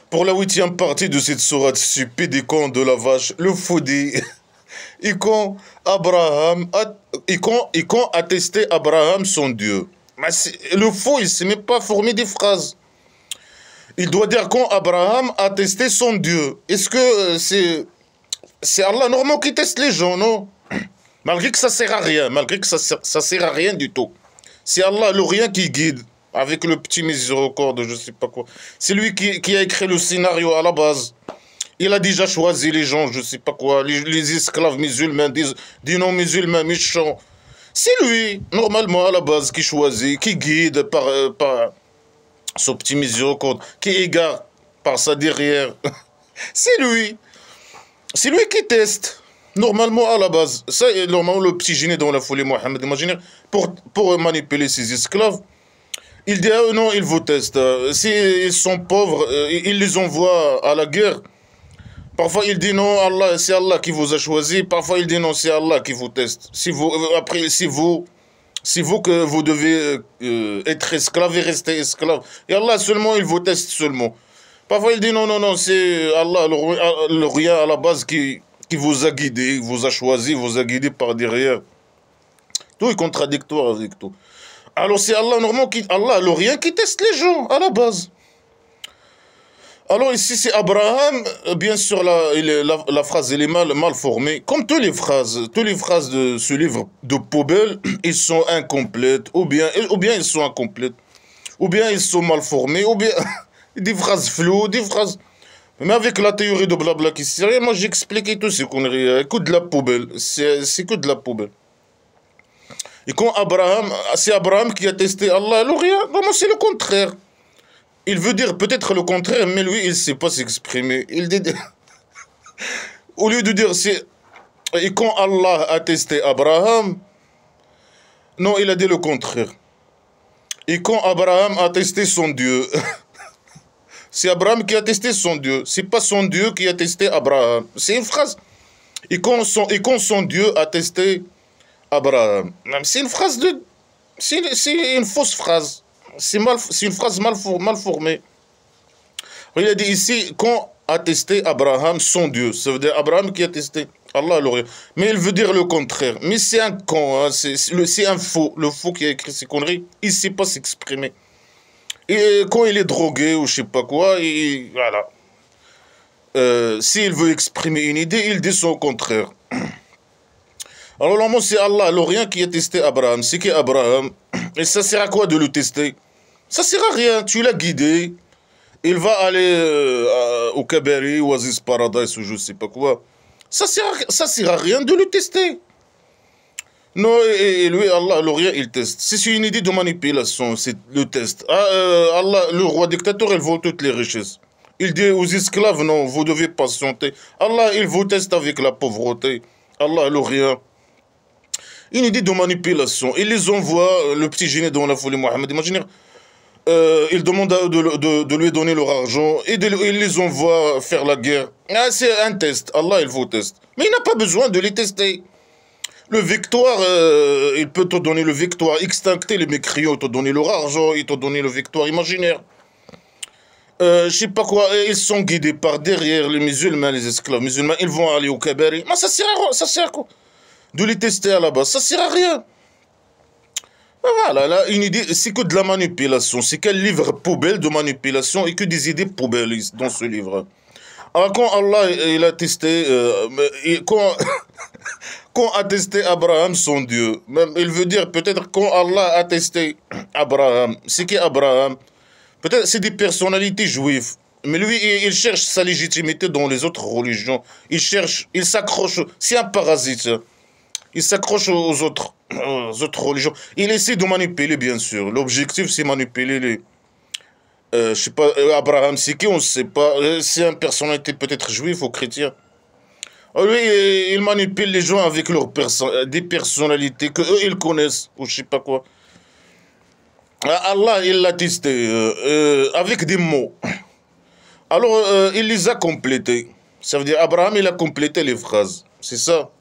Pour la huitième partie de cette sourate stupide et con de la vache, le fou dit, et quand a testé Abraham son Dieu. Mais le fou, il ne sait même pas former des phrases. Il doit dire quand Abraham a testé son Dieu. Est-ce que c'est Allah normalement qui teste les gens, non? Malgré que ça sert à rien, malgré que ça sert à rien du tout. C'est Allah le rien qui guide, avec le petit miséricorde, je sais pas quoi. C'est lui qui a écrit le scénario à la base. Il a déjà choisi les gens, je sais pas quoi, les esclaves musulmans, des non-musulmans méchants. C'est lui, normalement, à la base, qui choisit, qui guide par son petit miséricorde, qui égare par sa derrière. C'est lui. C'est lui qui teste. Normalement, à la base. Ça, normalement, le petit génie dans la folie Mohammed, imaginez, pour manipuler ses esclaves, il dit, ah, non, il vous teste. S'ils sont pauvres, il les envoie à la guerre. Parfois, il dit non, Allah, c'est Allah qui vous a choisi. Parfois, il dit non, c'est Allah qui vous teste. Après, c'est vous que vous devez être esclave et rester esclave. Et Allah seulement, il vous teste seulement. Parfois, il dit non, non, non, c'est Allah, le rien à la base qui vous a guidé, vous a choisi, vous a guidé par derrière. Tout est contradictoire avec tout. Alors, c'est Allah, normalement, Allah, le rien qui teste les gens à la base. Alors ici c'est Abraham, bien sûr la phrase elle est mal formée, comme toutes les phrases de ce livre de poubelle, ils sont incomplètes, ou bien ils sont incomplètes, ou bien ils sont mal formés, ou bien des phrases floues, des phrases... Mais avec la théorie de blabla qui sert, moi j'ai expliqué tout ces conneries, que de la poubelle, c'est que de la poubelle. Et quand c'est Abraham qui a testé Allah, alors rien, vraiment c'est le contraire. Il veut dire peut-être le contraire, mais lui, il ne sait pas s'exprimer. Il dit... Au lieu de dire, c'est... Et quand Allah a testé Abraham, non, il a dit le contraire. Et quand Abraham a testé son Dieu, c'est Abraham qui a testé son Dieu. C'est pas son Dieu qui a testé Abraham. C'est une phrase. Et quand son Dieu a testé Abraham. C'est une phrase de... C'est une fausse phrase. C'est une phrase mal formée. Il a dit ici, quand a testé Abraham son Dieu. Ça veut dire Abraham qui a testé Allah l'aurait. Mais il veut dire le contraire. Mais c'est un con, hein, c'est un faux. Le faux qui a écrit ces conneries, il ne sait pas s'exprimer. Et quand il est drogué ou je sais pas quoi, voilà. S'il veut exprimer une idée, il dit son contraire. Alors normalement c'est Allah l'Orient qui a testé Abraham. C'est qui Abraham? Et ça sert à quoi de le tester? Ça sert à rien, tu l'as guidé. Il va aller au Kabari, Oasis Paradise ou je sais pas quoi. Ça sert à rien de le tester. Non, et lui, Allah, l'Orient, il teste. C'est une idée de manipulation, c'est le test. Allah, le roi dictateur, il vole toutes les richesses. Il dit aux esclaves, non, vous devez patienter. Allah, il vous teste avec la pauvreté. Allah, l'Orient. Une idée de manipulation. Il les envoie, le petit génie dans la folie Mohammed. Imaginez, il demande de lui donner leur argent et il les envoie faire la guerre. Ah, c'est un test. Allah, il vous teste. Mais il n'a pas besoin de les tester. Le victoire, il peut te donner le victoire. Extincter les mécréants, te donner leur argent, il te donner le victoire imaginaire. Je sais pas quoi, ils sont guidés par derrière les musulmans, les esclaves musulmans. Ils vont aller au Kabari. Mais ça sert à quoi? De les tester à la base, ça sert à rien. Voilà, là, une idée, c'est que de la manipulation. C'est quel livre poubelle de manipulation et que des idées poubelles dans ce livre. Alors, quand Allah, il a testé, quand a testé Abraham son Dieu, même, il veut dire peut-être quand Allah a testé Abraham, c'est qui Abraham? Peut-être c'est des personnalités juives. Mais lui, il cherche sa légitimité dans les autres religions. Il s'accroche, c'est un parasite. Il s'accroche aux autres religions. Il essaie de manipuler, bien sûr. L'objectif, c'est manipuler les... je sais pas, Abraham, c'est qui, on ne sait pas. C'est une personnalité peut-être juive ou chrétienne. Lui, il manipule les gens avec des personnalités que eux ils connaissent, ou je sais pas quoi. Allah, il l'a testé avec des mots. Alors, il les a complétés. Ça veut dire, Abraham, il a complété les phrases. C'est ça.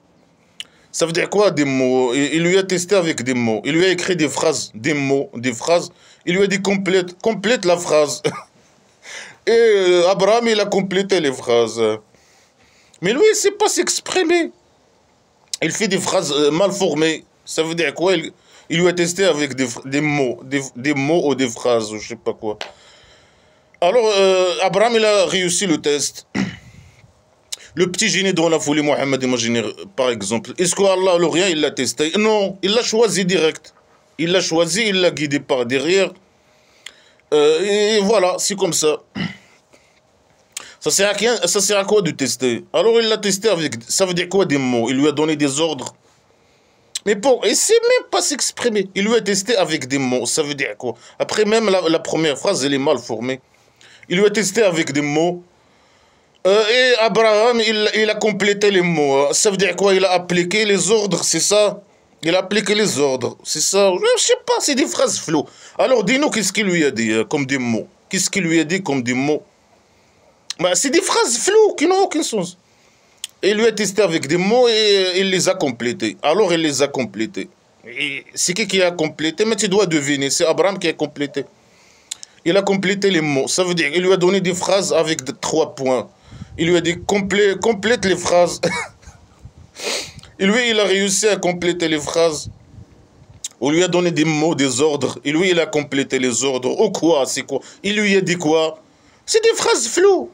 Ça veut dire quoi, des mots? Il lui a testé avec des mots. Il lui a écrit des phrases, des mots, des phrases. Il lui a dit complète la phrase. Et Abraham, il a complété les phrases. Mais lui, il ne sait pas s'exprimer. Il fait des phrases mal formées. Ça veut dire quoi? Il lui a testé avec des mots, des mots ou des phrases, je ne sais pas quoi. Alors, Abraham, il a réussi le test. Le petit génie dans la folie, Mohammed, imaginez, par exemple. Est-ce qu'Allah, le rien, il l'a testé? Non, il l'a choisi direct. Il l'a choisi, il l'a guidé par derrière. Et voilà, c'est comme ça. Ça sert à quoi de tester? Alors, il l'a testé avec... Ça veut dire quoi, des mots? Il lui a donné des ordres. Mais bon, il ne sait même pas s'exprimer. Il lui a testé avec des mots. Ça veut dire quoi? Après, même la première phrase, elle est mal formée. Il lui a testé avec des mots. Et Abraham, il a complété les mots. Ça veut dire quoi? Il a appliqué les ordres, c'est ça? Il a appliqué les ordres, c'est ça? Je ne sais pas, c'est des phrases floues. Alors, dis-nous, qu'est-ce qu'il lui a dit comme des mots? Qu'est-ce qu'il lui a dit comme des mots? Bah, c'est des phrases floues qui n'ont aucun sens. Il lui a testé avec des mots et il les a complétés. Alors, il les a complétés. C'est qui a complété? Mais tu dois deviner, c'est Abraham qui a complété. Il a complété les mots. Ça veut dire qu'il lui a donné des phrases avec 3 points. Il lui a dit complète les phrases. Et lui, il a réussi à compléter les phrases. On lui a donné des mots, des ordres. Et lui, il a complété les ordres. Ou quoi? C'est quoi? Il lui a dit quoi? C'est des phrases floues.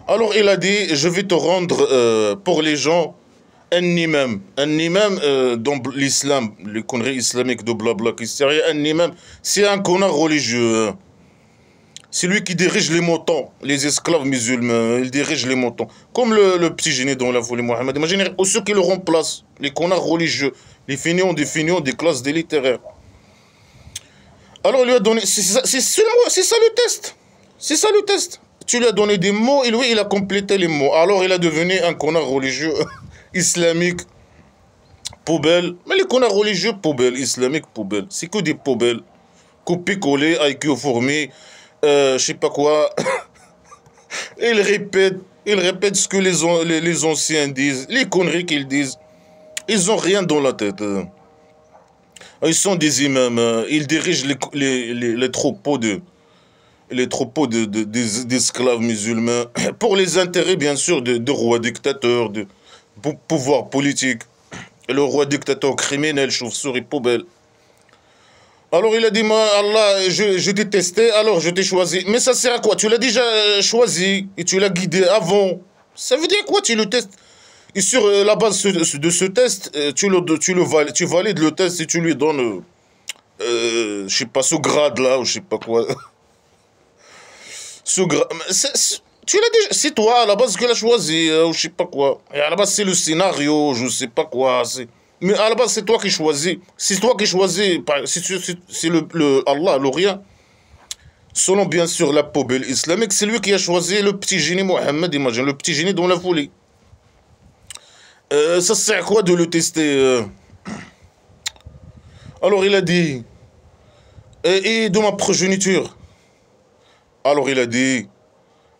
Alors, il a dit, je vais te rendre pour les gens un imam. Un imam dans l'islam, les conneries islamiques de blabla qui sert à un imam, c'est un connard religieux. C'est lui qui dirige les moutons, les esclaves musulmans, il dirige les moutons. Comme le petit génie dans la folie Mohammed. Imaginez ceux qui le remplacent, les connards religieux, les fainéants, des classes des littéraires. Alors il lui a donné, c'est ça le test. C'est ça le test. Tu lui as donné des mots et lui il a complété les mots. Alors il a devenu un connard religieux islamique, poubelle. Mais les connards religieux, poubelle, islamique, poubelle. C'est que des poubelles. Copier-coller, IQ fourmi. Je sais pas quoi. Il répète ce que les anciens disent, les conneries qu'ils disent. Ils ont rien dans la tête. Ils sont des imams. Ils dirigent les troupeaux d'esclaves musulmans pour les intérêts, bien sûr, de rois dictateurs, de pouvoir politique. Le roi dictateur criminel, chauve-souris, poubelle. Alors il a dit, moi, Allah, je t'ai testé, alors je t'ai choisi. Mais ça sert à quoi? Tu l'as déjà choisi et tu l'as guidé avant. Ça veut dire quoi? Tu le testes. Et sur la base de ce test, tu valides le test et tu lui donnes, je sais pas, ce grade-là, ou je sais pas quoi. Ce grade... Tu l'as déjà... C'est toi, à la base, qui l'as choisi, ou je sais pas quoi. Et à la base, c'est le scénario, je sais pas quoi, mais à la base, c'est toi qui choisis. C'est toi qui choisis. C'est Allah, le rien. Selon bien sûr la poubelle islamique, c'est lui qui a choisi le petit génie Mohammed, imagine, le petit génie dans la folie. Ça sert à quoi de le tester Alors il a dit, et de ma progéniture. Alors il a dit,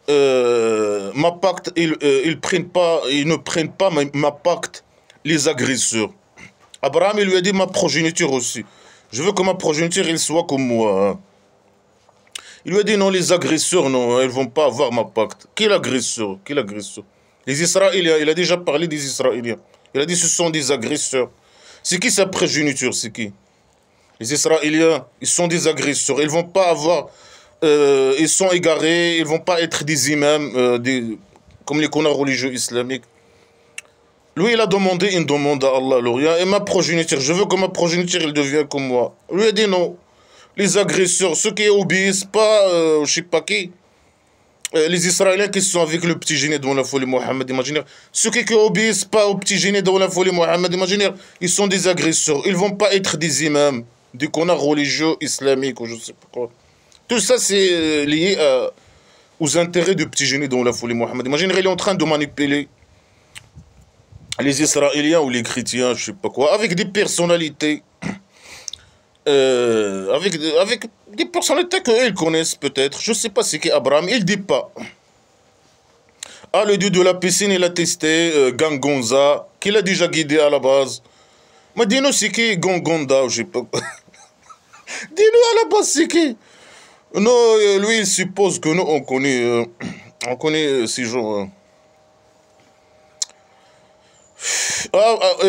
ma pacte, ils ne prennent pas ma pacte les agresseurs. Abraham, il lui a dit ma progéniture aussi. Je veux que ma progéniture, il soit comme moi. Hein. Il lui a dit non, les agresseurs, non, elles ne vont pas avoir ma pacte. Quel agresseur? Quel agresseur? Les Israéliens, il a déjà parlé des Israéliens. Il a dit ce sont des agresseurs. C'est qui sa progéniture? C'est qui? Les Israéliens, ils sont des agresseurs. Ils ne vont pas avoir... ils sont égarés, ils ne vont pas être des imams, comme les connards religieux islamiques. Lui, il a demandé une demande à Allah, l'Orient, et ma progéniture, je veux que ma progéniture, elle devienne comme moi. Lui a dit non. Les agresseurs, ceux qui obéissent pas, je ne sais pas qui, les Israéliens qui sont avec le petit génie dans la folie Mohammed, imaginez. Ceux qui obéissent pas au petit génie dans la folie Mohammed, imaginez, ils sont des agresseurs. Ils ne vont pas être des imams, des connards religieux islamiques, ou je ne sais pas quoi. Tout ça, c'est lié aux intérêts du petit génie dans la folie Mohammed. Imaginez, il est en train de manipuler les Israéliens ou les chrétiens, je sais pas quoi, avec des personnalités, avec des personnalités qu'ils connaissent peut-être. Je sais pas c'est qui Abraham, il dit pas. Ah, le dieu de la piscine, il a testé Gangonza, qu'il a déjà guidé à la base. Mais dis-nous c'est qui Gangonda, je sais pas. Dis-nous à la base c'est qui. Non, lui, il suppose que nous, on connaît ces gens. Ah, ah,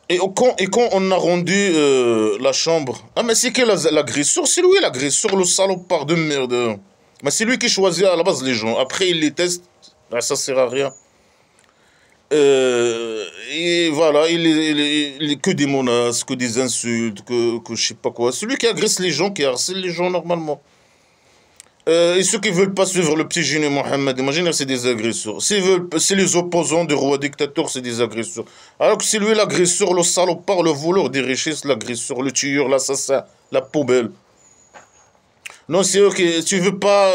et quand on a rendu la chambre, ah mais c'est qui l'agresseur? C'est lui l'agresseur, le salopard de merde. Mais c'est lui qui choisit à la base les gens. Après, il les teste, ah, ça sert à rien. Et voilà, que des menaces, que des insultes, que je sais pas quoi. C'est lui qui agresse les gens, qui harcèle les gens normalement. Et ceux qui veulent pas suivre le petit génie Mohammed, imagine, c'est des agresseurs. C'est les opposants du roi dictateur, c'est des agresseurs. Alors que c'est lui l'agresseur, le salopard, le voleur des richesses, l'agresseur, le tueur, l'assassin, la poubelle. Non, c'est eux qui... Tu veux pas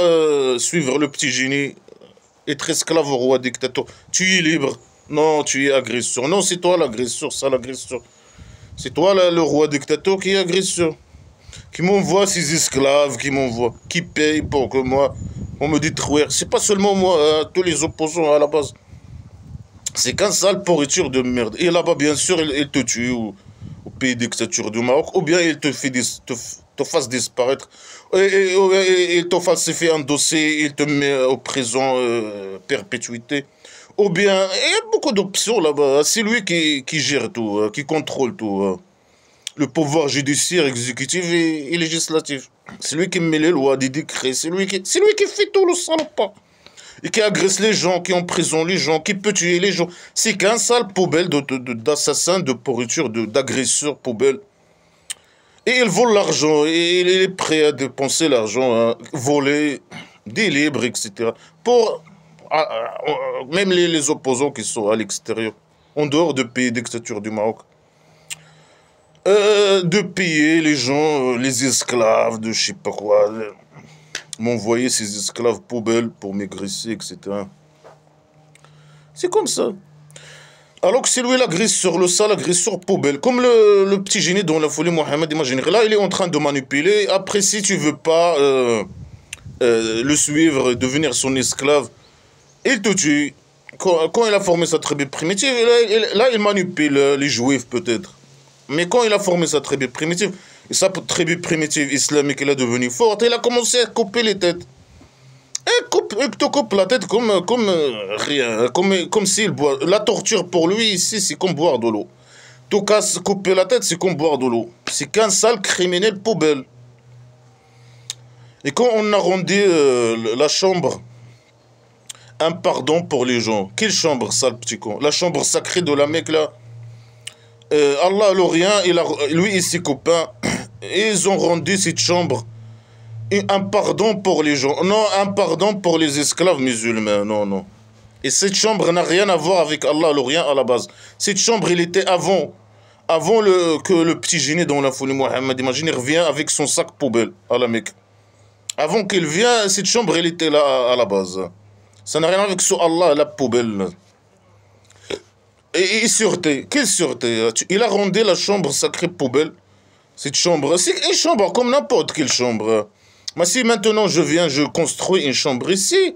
suivre le petit génie, être esclave au roi dictateur. Tu es libre. Non, tu es agresseur. Non, c'est toi l'agresseur, ça l'agresseur. C'est toi le roi dictateur qui est agresseur. Qui m'envoie ses esclaves, qui paye pour que moi, on me détruire. C'est pas seulement moi, hein, tous les opposants à la base. C'est qu'un sale pourriture de merde. Et là-bas, bien sûr, il te tue au pays dictature du Maroc, ou bien il te fait te fasse disparaître, et il te falsifie un dossier, il te met au prison perpétuité. Ou bien, il y a beaucoup d'options là-bas. C'est lui qui gère tout, qui contrôle tout. Le pouvoir judiciaire, exécutif et législatif. C'est lui qui met les lois, des décrets. C'est lui qui fait tout le salopard. Et qui agresse les gens, qui emprisonne les gens, qui peut tuer les gens. C'est qu'un sale poubelle d'assassins, de pourriture, d'agresseurs poubelle. Et il vole l'argent, et il est prêt à dépenser l'argent, hein, voler, des libres, etc. Pour même les opposants qui sont à l'extérieur, en dehors du pays dictature du Maroc. De payer les gens, les esclaves, de je sais pas quoi, m'envoyer ces esclaves poubelles pour m'aigresser, etc. C'est comme ça. Alors que c'est lui l'agresseur, le sale agresseur poubelle. Comme le petit génie dans la folie Mohamed, imaginez. Là, il est en train de manipuler. Après, si tu veux pas le suivre, devenir son esclave, il te tue. Quand il a formé sa tribu primitive, là, il manipule les juifs peut-être. Mais quand il a formé sa tribu primitive, et sa tribu primitive islamique, elle est devenue forte, il a commencé à couper les têtes. Il te coupe la tête comme rien, comme s'il boit. La torture pour lui ici, c'est comme boire de l'eau. Tout casse, couper la tête, c'est comme boire de l'eau. C'est qu'un sale criminel poubelle. Et quand on a rendu la chambre, un pardon pour les gens. Quelle chambre, sale petit con? La chambre sacrée de la Mecque là. Allah l'Orient, lui et ses copains, ils ont rendu cette chambre un pardon pour les gens. Non, un pardon pour les esclaves musulmans. Non, non. Et cette chambre n'a rien à voir avec Allah l'Orient à la base. Cette chambre, il était avant. Avant que le petit génie dans la folie Mohammed, imagine, il revient avec son sac poubelle à la Mecque. Avant qu'il vienne, cette chambre, elle était là à la base. Ça n'a rien à voir avec ce Allah, la poubelle. Et sûreté, quelle sûreté? Il a rendu la chambre sacrée poubelle. Cette chambre, c'est une chambre comme n'importe quelle chambre. Mais si maintenant je viens, je construis une chambre ici,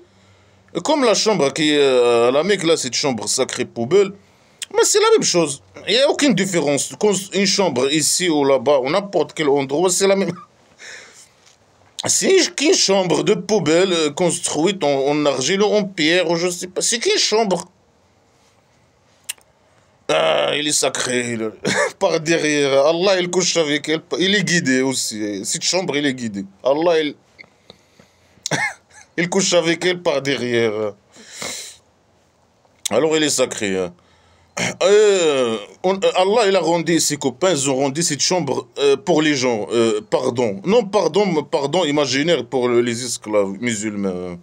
comme la chambre qui est à la Mecque, là, cette chambre sacrée poubelle, mais c'est la même chose. Il n'y a aucune différence. Une chambre ici ou là-bas, ou n'importe quel endroit, c'est la même. C'est une chambre de poubelle construite en argile ou en pierre, ou je sais pas. C'est qu'une chambre. Ah, il est sacré. Par derrière. Allah, il couche avec elle. Il est guidé aussi. Cette chambre, il est guidé. Allah, il couche avec elle par derrière. Alors, il est sacré. Allah, il a rendu ses copains, ils ont rendu cette chambre pour les gens. Pardon. Non, pardon imaginaire pour les esclaves musulmans.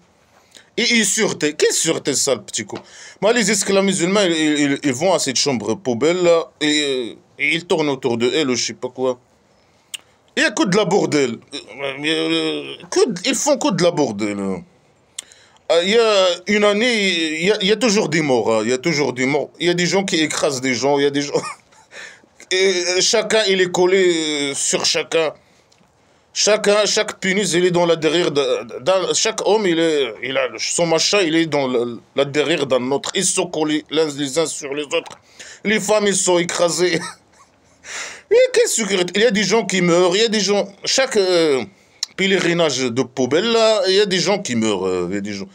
Et sûreté. Quelle sûreté, ça, le petit coup? Moi, les esclaves musulmans, ils vont à cette chambre poubelle, là, et ils tournent autour de elle, ou je sais pas quoi. Il y a que de la bordel. Ils font que de la bordel. Il y a une année, il y a toujours des morts. Hein. Il y a toujours des morts. Il y a des gens qui écrasent des gens. Il y a des gens. Et chacun, il est collé sur chacun. Chaque pénis, il est dans la derrière chaque homme, il a son machin, il est dans la derrière d'un autre. Ils sont collés les uns sur les autres. Les femmes, ils sont écrasées. Il y a des gens qui meurent, il y a des gens. pèlerinage de poubelle, là, il y a des gens qui meurent. Il y a des gens.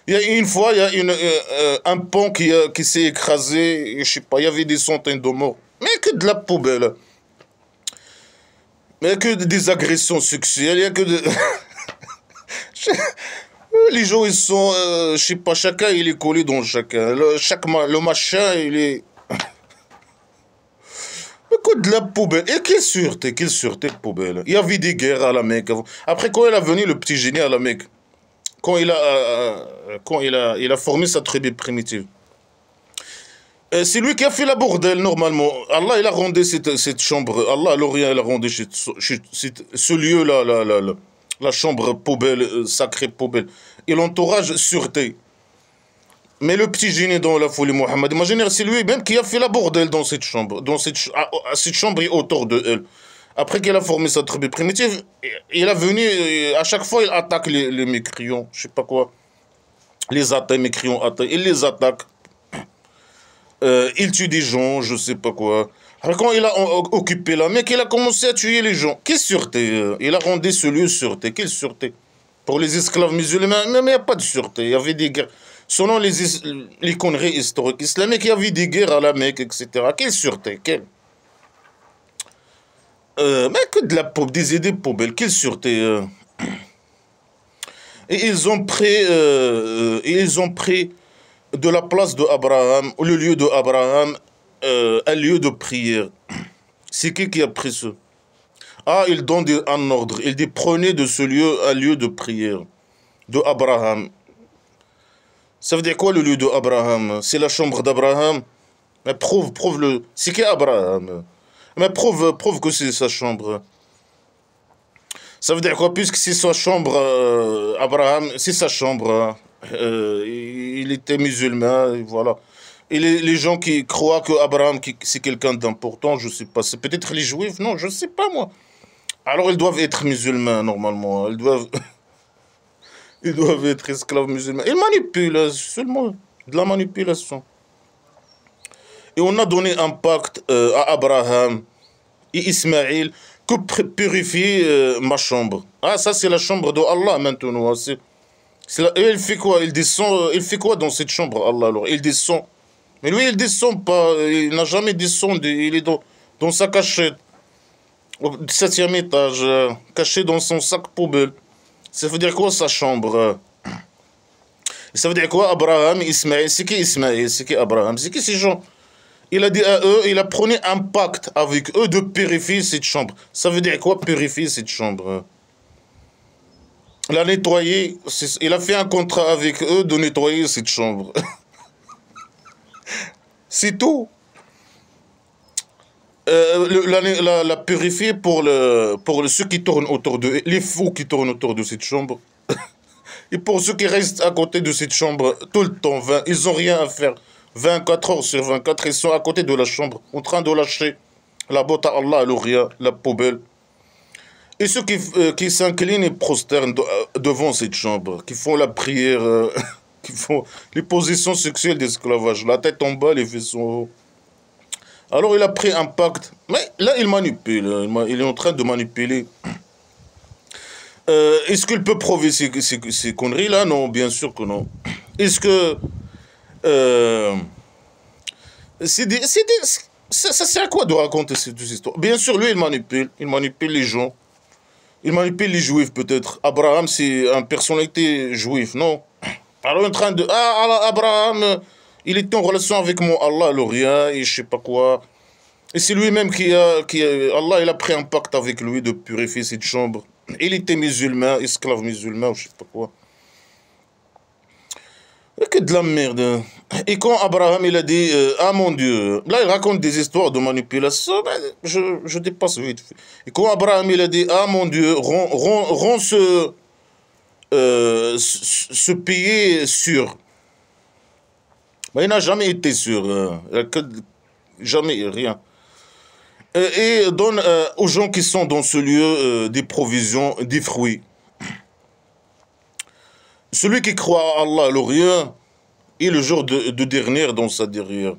Il y a une fois, il y a un pont qui s'est écrasé, je sais pas, il y avait des centaines de morts. Mais que de la poubelle. Mais que des agressions sexuelles, il y a que de... Les gens, ils sont, je sais pas, chacun, il est collé dans chacun. Le machin, il est... Mais que de la poubelle. Et quelle sûreté de poubelle. Il y avait des guerres à la Mecque. Après, quand il est venu, le petit génie à la Mecque, quand il a formé sa tribu primitive, c'est lui qui a fait la bordel, normalement. Allah, il a rendu cette chambre. Allah, l'Orient, il a rendu ce lieu-là, la chambre poubelle, sacrée poubelle. Et l'entourage sûreté. Mais le petit génie dans la folie Mohammed, imaginez, c'est lui-même qui a fait la bordel dans cette chambre. Cette chambre et autour de elle. Après qu'il a formé sa tribu primitive, il est venu, à chaque fois, il attaque les mécréants, je sais pas quoi. Les attaques, mécréants attaquent, il les attaque. Il tue des gens, je sais pas quoi. Après, quand il a occupé la Mecque, il a commencé à tuer les gens. Quelle sûreté? Il a rendu ce lieu sûreté. Quelle sûreté? Pour les esclaves musulmans, mais il n'y a pas de sûreté. Il y avait des guerres. Selon les conneries historiques islamiques, il y avait des guerres à la Mecque, etc. Quelle sûreté? Quelle? Mais que de la poubelle, des idées poubelles. Quelle sûreté? Et ils ont pris de la place de Abraham, ou le lieu de Abraham, un lieu de prière. C'est qui a pris ça? Ah, il donne un ordre. Il dit prenez de ce lieu un lieu de prière de Abraham. Ça veut dire quoi le lieu de Abraham? C'est la chambre d'Abraham. Mais prouve le. C'est qui Abraham? Mais prouve que c'est sa chambre. Ça veut dire quoi? Puisque c'est sa chambre, Abraham, c'est sa chambre. Il était musulman, et voilà. Et les gens qui croient que Abraham c'est quelqu'un d'important, je sais pas. C'est peut-être les juifs, non, je sais pas moi. Alors ils doivent être musulmans normalement. Ils doivent être esclaves musulmans. Ils manipulent seulement de la manipulation. Et on a donné un pacte à Abraham et Ismaël que purifier ma chambre. Ah, ça c'est la chambre de Allah maintenant. Et il fait quoi? Il descend. Il fait quoi dans cette chambre, Allah alors? Il descend. Mais lui, il descend pas. Il n'a jamais descendu. Il est dans sa cachette. Au 7e étage. Caché dans son sac poubelle. Ça veut dire quoi sa chambre? Ça veut dire quoi Abraham, Ismaël? C'est qui Ismaël? C'est qui Abraham? C'est qui ces gens? Il a dit à eux, il a pris un pacte avec eux de purifier cette chambre. Ça veut dire quoi purifier cette chambre? Il a nettoyé, il a fait un contrat avec eux de nettoyer cette chambre. C'est tout. La purifier pour ceux qui tournent autour de les fous qui tournent autour de cette chambre. Et pour ceux qui restent à côté de cette chambre tout le temps, ils n'ont rien à faire. 24 heures sur 24, ils sont à côté de la chambre, en train de lâcher la botte à Allah, l'Oria, la poubelle. Et ceux qui s'inclinent et prosternent devant cette chambre, qui font la prière, qui font les positions sexuelles d'esclavage, la tête en bas, les fesses en haut. Alors il a pris un pacte, mais là il manipule, il est en train de manipuler. Est-ce qu'il peut prouver ces conneries-là? Non, bien sûr que non. Est-ce que... ça sert à quoi de raconter ces histoires? Bien sûr, lui, il manipule les gens. Il manipule les juifs, peut-être. Abraham, c'est une personnalité juive, non? Alors, en train de... Ah, Abraham, il était en relation avec mon Allah, l'Orient, et je sais pas quoi. Et c'est lui-même Allah, il a pris un pacte avec lui de purifier cette chambre. Il était musulman, esclave musulman, je sais pas quoi. Que de la merde. Et quand Abraham, il a dit, ah mon Dieu, là il raconte des histoires de manipulation, ben, je dépasse vite. Et quand Abraham, il a dit, ah mon Dieu, rends ce pays sûr. Ben, il n'a jamais été sûr. Jamais, rien. Et donne aux gens qui sont dans ce lieu des provisions, des fruits. Celui qui croit à Allah, l'Orient, et le jour de dernier dans sa derrière.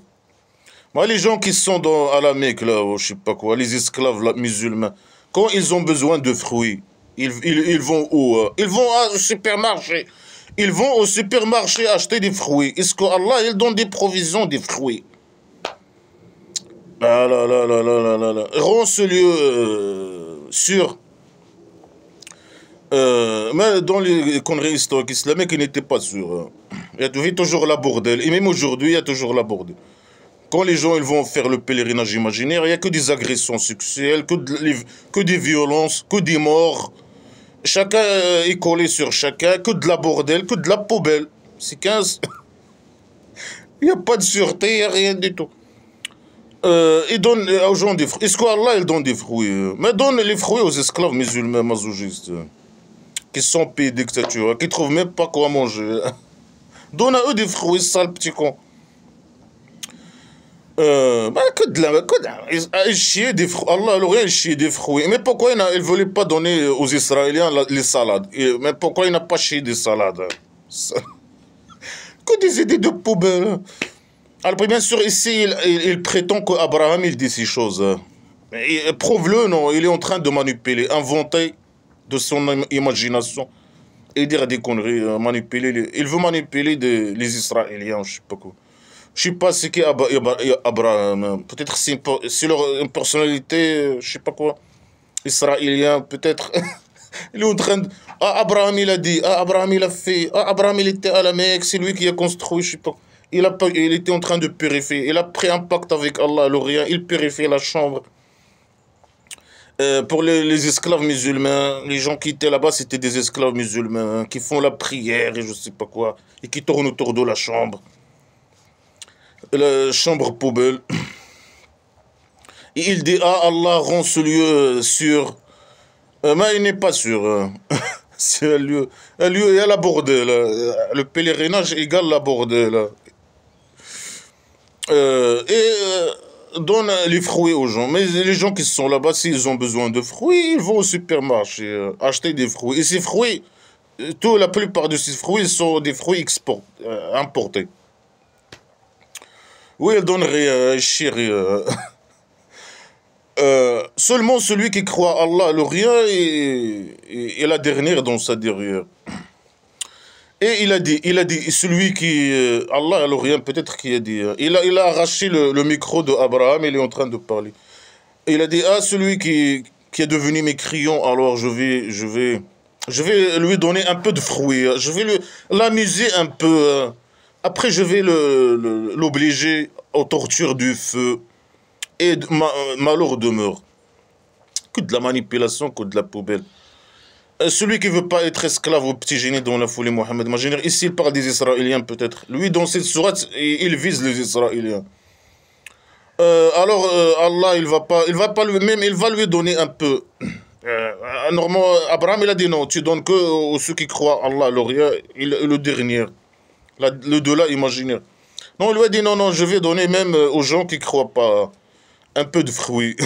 Moi, les gens qui sont à la Mecque, là, je sais pas quoi, les esclaves là, musulmans, quand ils ont besoin de fruits, Ils vont où? Ils vont au supermarché. Ils vont au supermarché acheter des fruits. Est-ce qu'Allah, il donne des provisions des fruits? Ah là là là là là là là. Rends ce lieu sûr. Mais dans les conneries historiques islamiques, il n'était pas sûr. Il y avait toujours la bordel. Et même aujourd'hui, il y a toujours la bordel. Quand les gens ils vont faire le pèlerinage imaginaire, il n'y a que des agressions sexuelles, que des violences, que des morts. Chacun est collé sur chacun, que de la bordel, que de la poubelle. C'est 15. Il n'y a pas de sûreté, il n'y a rien du tout. Il donne aux gens des fruits. Est-ce qu'Allah il donne des fruits? Mais donne les fruits aux esclaves musulmans masochistes, qui sont pays dictature, qui ne trouvent même pas quoi manger. Donne à eux des fruits, sale petit con. Bah, il chier des fruits. Allah, il chier des fruits. Mais pourquoi il ne voulait pas donner aux Israéliens les salades? Mais pourquoi il n'a pas chié des salades? Que des idées de poubelle. Alors, bien sûr, ici, il prétend qu'Abraham, il dit ces choses. Prouve-le, non? Il est en train de manipuler, inventer de son imagination et dire des conneries, manipuler. Il veut manipuler les Israéliens, je sais pas quoi. Je sais pas ce qu'est Abraham. Peut-être c'est une personnalité, je sais pas quoi, israélien, peut-être. Il est en train de... Ah, Abraham, il a dit. Ah, Abraham, il a fait. Ah, Abraham, il était à la Mecque. C'est lui qui a construit, je sais pas. Il était en train de purifier. Il a pris un pacte avec Allah à l'Orient. Il purifiait la chambre. Pour les esclaves musulmans, les gens qui étaient là-bas, c'était des esclaves musulmans qui font la prière et je sais pas quoi. Et qui tournent autour de la chambre. La chambre poubelle. Et il dit, ah, Allah rend ce lieu sûr. Mais il n'est pas sûr. C'est un lieu, il y a la bordel. Le pèlerinage égale la bordel. Donne les fruits aux gens. Mais les gens qui sont là-bas, s'ils ont besoin de fruits, ils vont au supermarché acheter des fruits. Et ces fruits, la plupart de ces fruits sont des fruits importés. Oui, il donne rien, chérie. Seulement celui qui croit Allah, le rien, est la dernière dans sa derrière. Et il a dit, celui qui, Allah, le rien, peut-être qui a dit, il a arraché le micro de Abraham, il est en train de parler. Et il a dit, ah, celui qui est devenu mécréant, alors je vais lui donner un peu de fruits, je vais l'amuser un peu. Après, je vais l'obliger aux tortures du feu. Et malheur demeure. Que de la manipulation, que de la poubelle. Celui qui ne veut pas être esclave au petit génie dans la folie Mohammed, ici il parle des Israéliens peut-être. Lui dans cette sourate, il vise les Israéliens. Alors Allah il va pas lui-même, il va lui donner un peu. Normalement, Abraham il a dit non, tu donnes que aux ceux qui croient Allah, le dernier, le delà imaginaire. Non, il lui a dit non, non, je vais donner même aux gens qui ne croient pas un peu de fruits.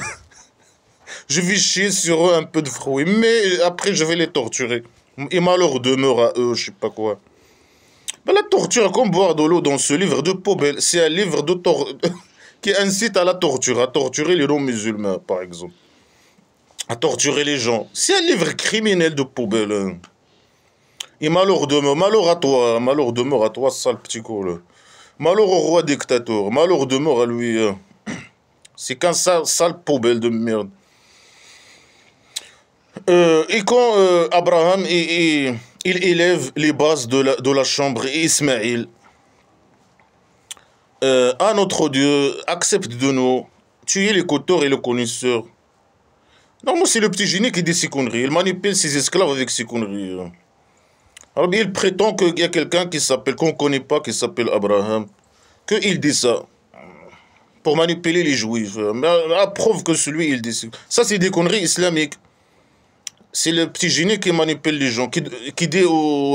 Je vais chier sur eux un peu de fruits, mais après je vais les torturer. Et malheur demeure à eux, je sais pas quoi. Ben, la torture, comme boire de l'eau dans ce livre de poubelle, c'est un livre qui incite à la torture, à torturer les non-musulmans, par exemple. À torturer les gens. C'est un livre criminel de poubelle. Hein. Et malheur demeure à toi, sale petit col. Malheur au roi dictateur, malheur demeure à lui. Hein. C'est qu'un sale poubelle de merde. Et quand Abraham il élève les bases de la chambre et Ismaïl, ah notre Dieu, accepte de nous, tu es l'écouteur et le connaisseur. Non, moi c'est le petit génie qui dit ces conneries, il manipule ses esclaves avec ces conneries. Alors il prétend qu'il y a quelqu'un qu'on ne connaît pas, qui s'appelle Abraham, qu'il dit ça. Pour manipuler les juifs. Mais la preuve que celui, il dit ça, c'est des conneries islamiques. C'est le petit génie qui manipule les gens, qui dit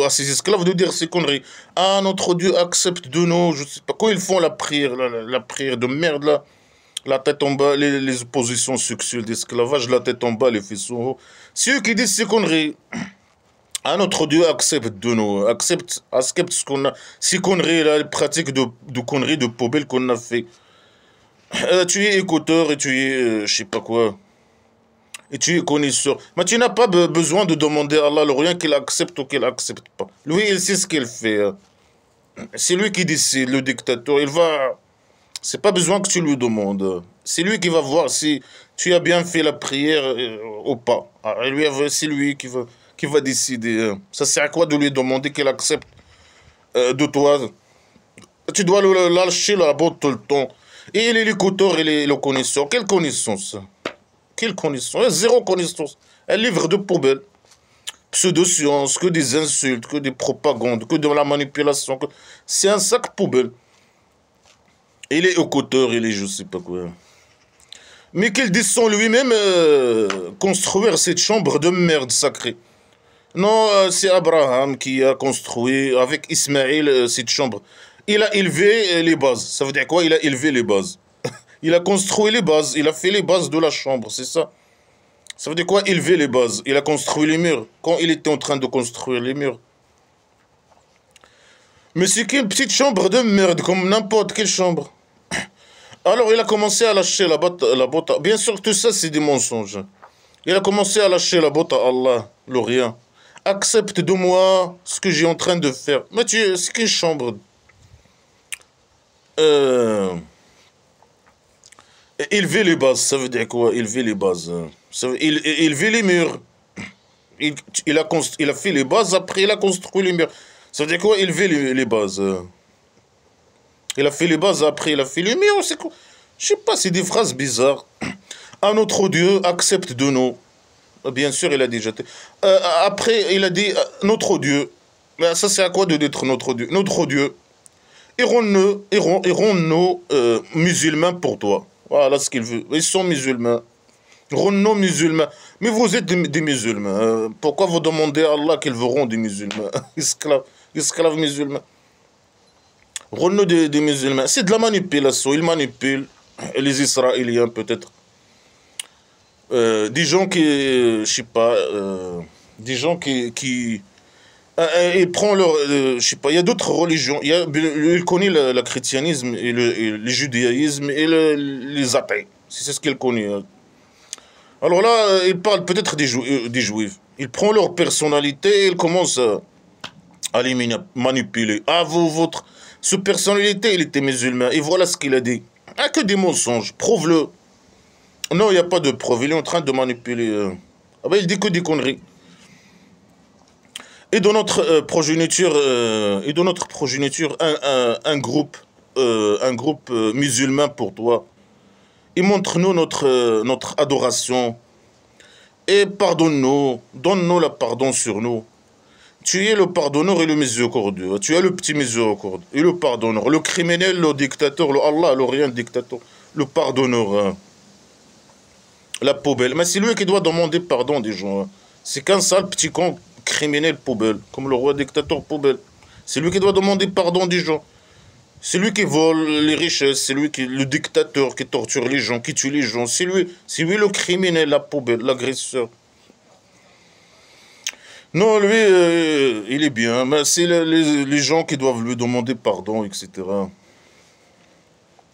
à ses esclaves de dire ces conneries. Ah, notre Dieu accepte de nous, je sais pas. Quand ils font la prière de merde, là, la tête en bas, les oppositions sexuelles d'esclavage, la tête en bas, les fils en haut. C'est eux qui disent ces conneries. Ah, notre Dieu accepte de nous, accepte ce qu'on a, ces conneries, là, les pratiques de conneries, de poubelles qu'on a fait. Tu es écouteur et tu es, je sais pas quoi. et tu es connaisseur. Mais tu n'as pas besoin de demander à Allah le rien qu'il accepte ou qu'il n'accepte pas. Lui, il sait ce qu'il fait. C'est lui qui décide, le dictateur. Il va... C'est pas besoin que tu lui demandes. C'est lui qui va voir si tu as bien fait la prière ou pas. C'est lui qui va décider. Ça sert à quoi de lui demander qu'il accepte de toi? Tu dois le lâcher la botte tout le temps. Et il est l'écouteur, il est le connaisseur. Quelle connaissance? Quelle connaissance? Zéro connaissance. Un livre de poubelle. Pseudo-science, que des insultes, que des propagandes, que de la manipulation. C'est un sac poubelle. Il est écouteur, il est je sais pas quoi. Mais qu'il descend lui-même construire cette chambre de merde sacrée. Non, c'est Abraham qui a construit avec Ismaël cette chambre. Il a élevé les bases. Ça veut dire quoi? Il a élevé les bases. Il a construit les bases. Il a fait les bases de la chambre, c'est ça. Ça veut dire quoi? Élever les bases. Il a construit les murs. Quand il était en train de construire les murs. Mais c'est qu'une petite chambre de merde, comme n'importe quelle chambre. Alors il a commencé à lâcher la botte. Bien sûr, tout ça, c'est des mensonges. Il a commencé à lâcher la botte à Allah, le rien. Accepte de moi ce que j'ai en train de faire. Mais c'est qu'une chambre. Élever les bases, ça veut dire quoi? Élever les bases. Élever les murs. Il a fait les bases, après il a construit les murs. Ça veut dire quoi? Élever les bases. Il a fait les bases, après il a fait les murs. C'est quoi? Je sais pas, c'est des phrases bizarres. Un autre Dieu accepte de nous. Bien sûr, il a déjà... après, il a dit notre Dieu. Mais ça, c'est à quoi de d'être notre Dieu? Notre Dieu. Irons-nous musulmans pour toi? Voilà ce qu'il veut. Ils sont musulmans. Irons-nous musulmans. Mais vous êtes des musulmans. Pourquoi vous demandez à Allah qu'ils vous rendent des musulmans? Esclaves musulmans. Irons-nous des musulmans. C'est de la manipulation. Ils manipulent les Israéliens peut-être. Des gens qui, je sais pas, des gens qui ils prennent leur, je sais pas, il y a d'autres religions, il connaît le christianisme et le judaïsme et les athées, c'est ce qu'il connaît. Alors là, il parle peut-être des juifs, il prend leur personnalité et il commence à les manipuler. Ah, votre personnalité, il était musulman, et voilà ce qu'il a dit. Ah, que des mensonges, prouve-le. Non, il n'y a pas de preuve. Il est en train de manipuler. Ah ben, il dit que des conneries. Et dans notre progéniture, un groupe musulman pour toi. Et montre-nous notre adoration. Et pardonne-nous. Donne-nous la pardon sur nous. Tu es le pardonneur et le miséricordieux. Tu es le petit miséricordieux et le pardonneur. Le criminel, le dictateur, le Allah, le rien dictateur. Le pardonneur. La poubelle. Mais c'est lui qui doit demander pardon des gens. C'est qu'un sale petit con criminel poubelle, comme le roi dictateur poubelle. C'est lui qui doit demander pardon des gens. C'est lui qui vole les richesses, c'est lui le dictateur qui torture les gens, qui tue les gens. C'est lui le criminel, la poubelle, l'agresseur. Non, lui, il est bien, mais c'est les gens qui doivent lui demander pardon, etc.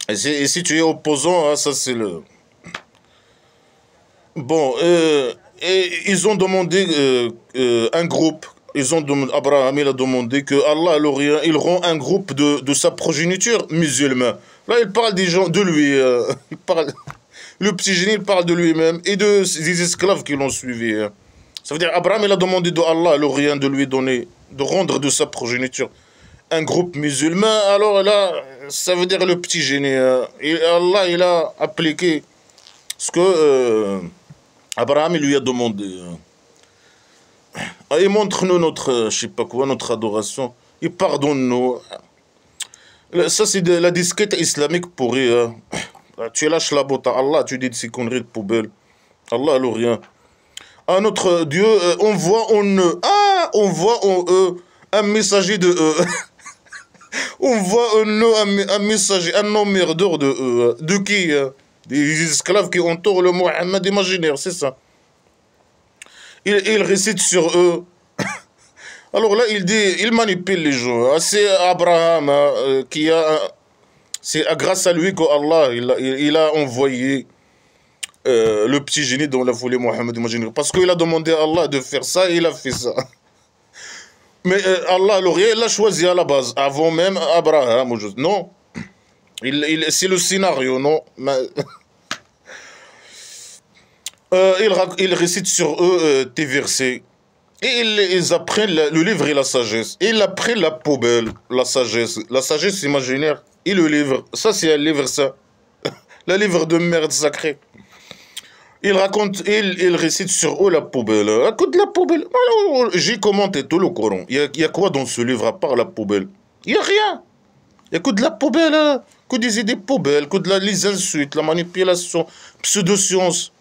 Et si tu es opposant, hein, ça c'est le... Bon, et ils ont demandé un groupe. Abraham il a demandé que Allah il rend un groupe de sa progéniture musulman. Là, il parle des gens de lui. Le petit génie, il parle de lui-même et des esclaves qui l'ont suivi. Ça veut dire Abraham il a demandé de Allah de lui donner, de rendre de sa progéniture un groupe musulman. Alors là, ça veut dire le petit génie. Et Allah il a appliqué ce que Abraham il lui a demandé. Et montre-nous notre, je sais pas quoi, notre adoration. Et pardonne-nous. Ça, c'est de la disquette islamique pourrie. Tu lâches la botte à Allah, tu dis de ces conneries de poubelle. Allah, le rien. À notre Dieu, on voit en eux. Ah, on voit en eux un messager de eux. On voit en eux un messager, un emmerdeur de eux. De qui? Des esclaves qui entourent le Mohammed imaginaire, c'est ça. Il récite sur eux. Alors là, il manipule les gens. C'est Abraham c'est grâce à lui qu'Allah il a envoyé le petit génie dans la folie Mohammed, imaginez. Parce qu'il a demandé à Allah de faire ça et il a fait ça. Mais Allah, il l'a choisi à la base, avant même Abraham. Non, c'est le scénario, non. Mais, il récite sur eux tes versets. Et ils apprennent le livre et la sagesse. Et ils apprennent la poubelle, la sagesse. La sagesse imaginaire et le livre. Ça, c'est un livre, ça. Le livre de merde sacrée. Il raconte, il récite sur eux la poubelle. Écoute la poubelle. J'ai commenté tout le Coran. Il y a quoi dans ce livre à part la poubelle? Il n'y a rien. Il y a que de la poubelle. Que des idées poubelles. Que les insultes, la manipulation, pseudo-science.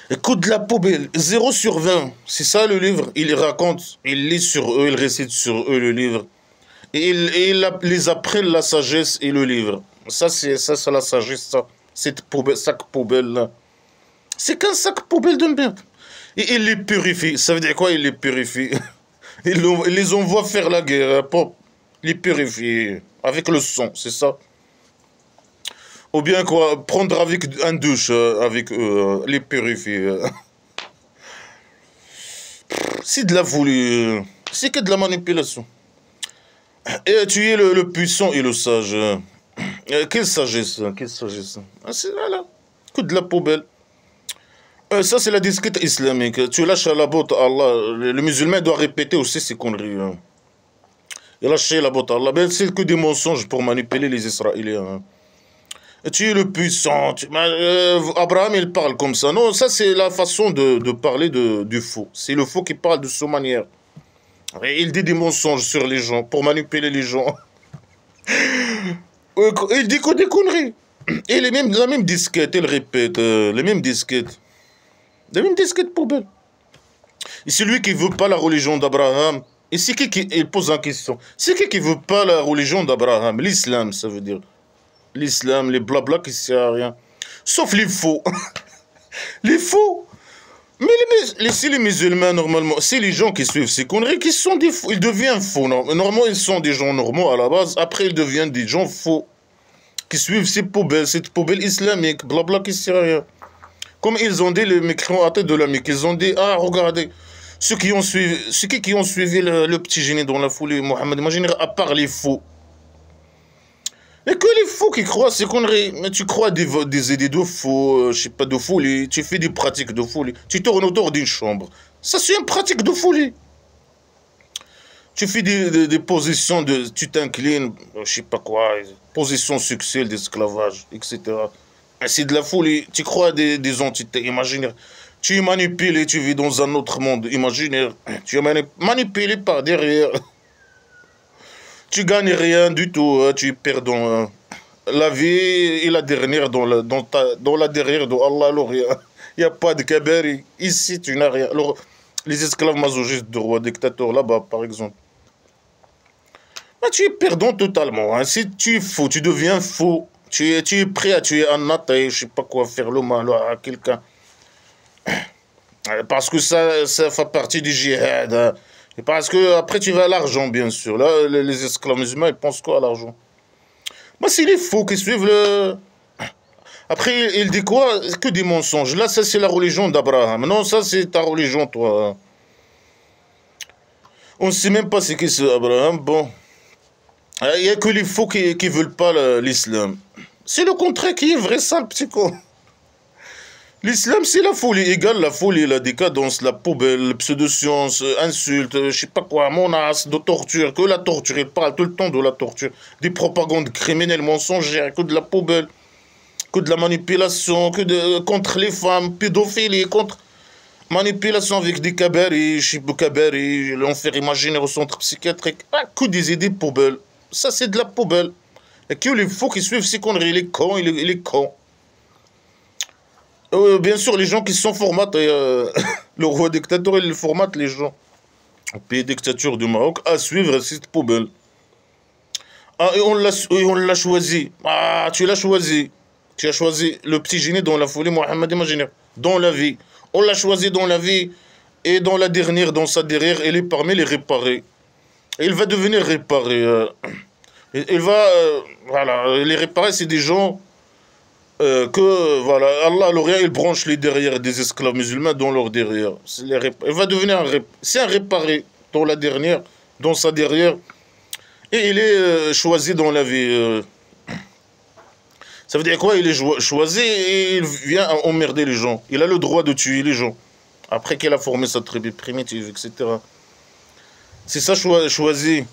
Écoute de la poubelle. 0 sur 20. C'est ça le livre. Il raconte, il lit sur eux, il récite sur eux le livre. Et il les apprend la sagesse et le livre. Ça, c'est la sagesse, ça. Cette poubelle, sac poubelle là. C'est qu'un sac poubelle de merde. Et il les purifie. Ça veut dire quoi, il les purifie? Il les envoie faire la guerre pour les purifier. Avec le sang, c'est ça. Ou bien quoi, prendre avec un douche avec eux, les purifier. C'est de la folie. C'est que de la manipulation. Et tu es le puissant et le sage. Quelle sagesse, quelle sagesse. C'est là, coup de la poubelle. Ça, c'est la disquette islamique. Tu lâches à la botte à Allah. Le musulman doit répéter aussi ces conneries. Et lâcher la botte à Allah. Ben, c'est que des mensonges pour manipuler les Israéliens. Tu es le puissant. Abraham, il parle comme ça. Non, ça, c'est la façon de parler du faux. C'est le faux qui parle de cette manière. Et il dit des mensonges sur les gens pour manipuler les gens. Il dit que des conneries. Et la même disquette, il répète. Les mêmes disquettes. Les mêmes disquettes poubelles. Et c'est lui qui ne veut pas la religion d'Abraham. Et c'est qui il pose en question. C'est qui ne veut pas la religion d'Abraham? L'islam, ça veut dire. L'islam, les blabla qui ne servent à rien. Sauf les faux. Les faux. Mais c'est les musulmans, normalement. C'est les gens qui suivent ces conneries qui sont des faux. Ils deviennent faux. Non. Normalement, ils sont des gens normaux à la base. Après, ils deviennent des gens faux. Qui suivent ces poubelles, cette poubelle islamique. Blabla qui ne sert à rien. Comme ils ont dit, les mécréants à tête de la Mecque, ils ont dit, ah, regardez, ceux qui ont suivi le petit génie dans la foulée, Mohammed, imaginez, à part les faux. Et que les faux qui croient ces conneries, mais tu crois des idées de faux, je sais pas, de folie, tu fais des pratiques de folie, tu tournes autour d'une chambre. Ça, c'est une pratique de folie. Tu fais des positions, tu t'inclines, je sais pas quoi, positions sexuelles d'esclavage, etc. C'est de la folie. Tu crois des entités imaginaires. Tu es manipulé, tu vis dans un autre monde imaginaire. Tu es manipulé par derrière. Tu gagnes rien du tout. Tu es perdant. La vie et la dernière dans la derrière de Allah. Alors, il n'y a pas de kabari. Ici, tu n'as rien. Alors, les esclaves masochistes de roi dictateur là-bas, par exemple. Mais tu es perdant totalement. Hein. Si tu es faux, tu deviens faux. Tu es prêt à tuer un athée, je sais pas quoi, faire le mal à quelqu'un. Parce que ça fait partie du djihad. Hein. Et parce que après tu vas à l'argent, bien sûr. Là, les esclaves musulmans, ils pensent quoi à l'argent? Moi, c'est les faux qui suivent le... Après, il dit quoi? Que des mensonges. Là, ça, c'est la religion d'Abraham. Non, ça, c'est ta religion, toi. On ne sait même pas c'est qui c'est Abraham. Bon. Il n'y a que les faux qui ne veulent pas l'islam. C'est le contraire qui est vrai, ça, le petit con. L'islam, c'est la folie. Égale la folie, la décadence, la poubelle, la pseudo-science, insultes, je sais pas quoi, menaces, de torture. Que la torture, il parle tout le temps de la torture. Des propagandes criminelles, mensongères, que de la poubelle, que de la manipulation, contre les femmes, pédophilie, contre manipulation avec des cabarets, je sais pas, cabarets, l'enfer imaginaire au centre psychiatrique. Ah, que des idées poubelles. Ça, c'est de la poubelle. Et que les faux qui suivent ces conneries, il est con, il est con. Bien sûr, les gens qui sont formatés, le roi dictateur, il formate les gens. Au pays dictature du Maroc, à suivre cette poubelle. Ah, et on l'a choisi. Ah, tu l'as choisi. Tu as choisi le petit génie dans la folie, Mohammed, imaginaire. Dans la vie. On l'a choisi dans la vie. Et dans la dernière, dans sa derrière, il est parmi les réparés. Et il va devenir réparé. Il va... voilà, les réparés, c'est des gens... que voilà, Allah, l'Orient, il branche les derrière des esclaves musulmans dans leur derrière. Il va devenir c'est un réparé dans la dernière, dans sa derrière, et il est choisi dans la vie. Ça veut dire quoi? Il est choisi et il vient emmerder les gens. Il a le droit de tuer les gens. Après qu'il a formé sa tribu primitive, etc. C'est ça choisi.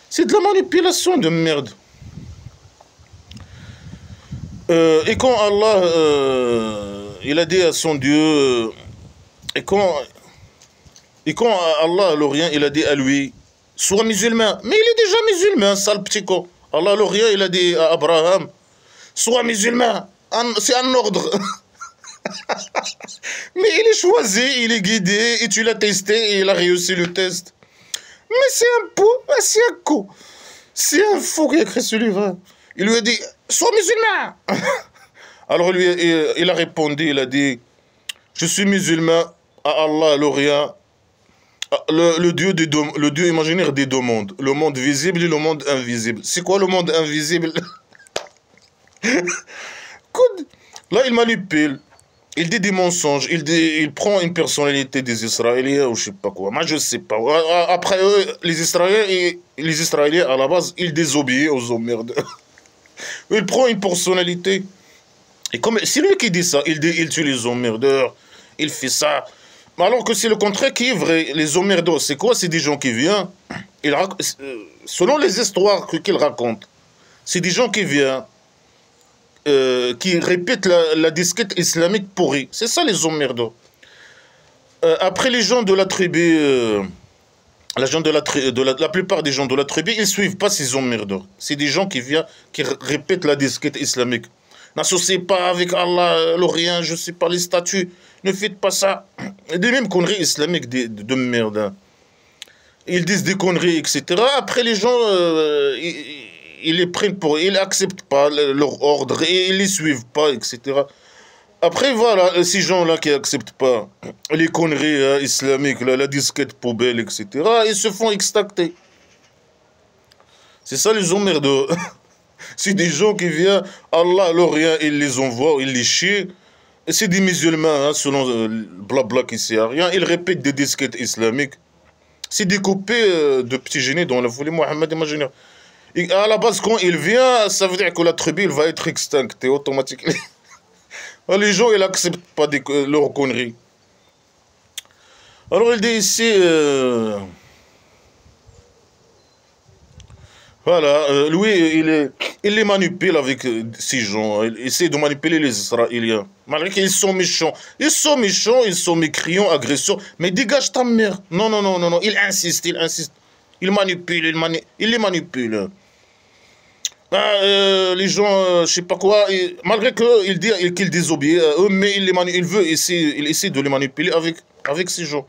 C'est de la manipulation de merde. Et quand Allah, il a dit à son Dieu, et quand Allah, l'Orient, il a dit à lui, sois musulman. Mais il est déjà musulman, sale petit con. Allah, l'Orient, il a dit à Abraham, sois musulman. C'est un ordre. Mais il est choisi, il est guidé, et tu l'as testé, et il a réussi le test. Mais c'est un pot, c'est un con. C'est un fou qui a écrit ce livre. Il lui a dit, sois musulman. Alors lui, il a répondu, il a dit, je suis musulman à Allah, l'Orient, le Dieu imaginaire des deux mondes, le monde visible et le monde invisible. C'est quoi le monde invisible? Là, il manipule. Il dit des mensonges, il prend une personnalité des Israéliens ou je sais pas quoi. Moi, je sais pas. Après eux, les Israéliens, à la base, ils désobéissent aux emmerdeurs. Il prend une personnalité. Et comme c'est lui qui dit ça, il tue les emmerdeurs, il fait ça. Alors que c'est le contraire qui est vrai. Les emmerdeurs, c'est quoi? C'est des gens qui viennent, selon les histoires qu'ils racontent, c'est des gens qui viennent, qui répètent la disquette islamique pourrie. C'est ça les emmerdeurs. Après les gens de la tribu, la plupart des gens de la tribu, ils ne suivent pas ces emmerdeurs. C'est des gens qui viennent, qui répètent la disquette islamique. N'associez pas avec Allah, l'Orient, je ne sais pas, les statues. Ne faites pas ça. Des mêmes conneries islamiques de merde. Hein. Ils disent des conneries, etc. Après, les gens, ils les prennent pour... Ils n'acceptent pas leur ordre et ils ne les suivent pas, etc. Après, voilà, ces gens-là qui n'acceptent pas les conneries islamiques, la disquette poubelle, etc., ils se font extracter. C'est ça les emmerdeux. C'est des gens qui viennent, Allah, l'Orient, il les envoie, il les chie. C'est des musulmans, hein, selon blabla qui sait à rien. Ils répètent des disquettes islamiques. C'est découpé de petits génies dans la folie Mohammed imaginaire. Et à la base, quand il vient, ça veut dire que la tribu il va être extinctée automatiquement. Les gens, ils n'acceptent pas leurs conneries. Alors il dit ici... Voilà, lui, il les manipule avec ces gens. Il essaie de manipuler les Israéliens. Malgré qu'ils sont méchants. Ils sont méchants, ils sont mécréants, agresseurs. Mais dégage ta mère. Non, non, non, non, non. Il insiste, il insiste. Il manipule, il les manipule. Les gens, je sais pas quoi, malgré qu'il dit qu'ils désobéissent à eux, mais il essaie de les manipuler avec ces gens.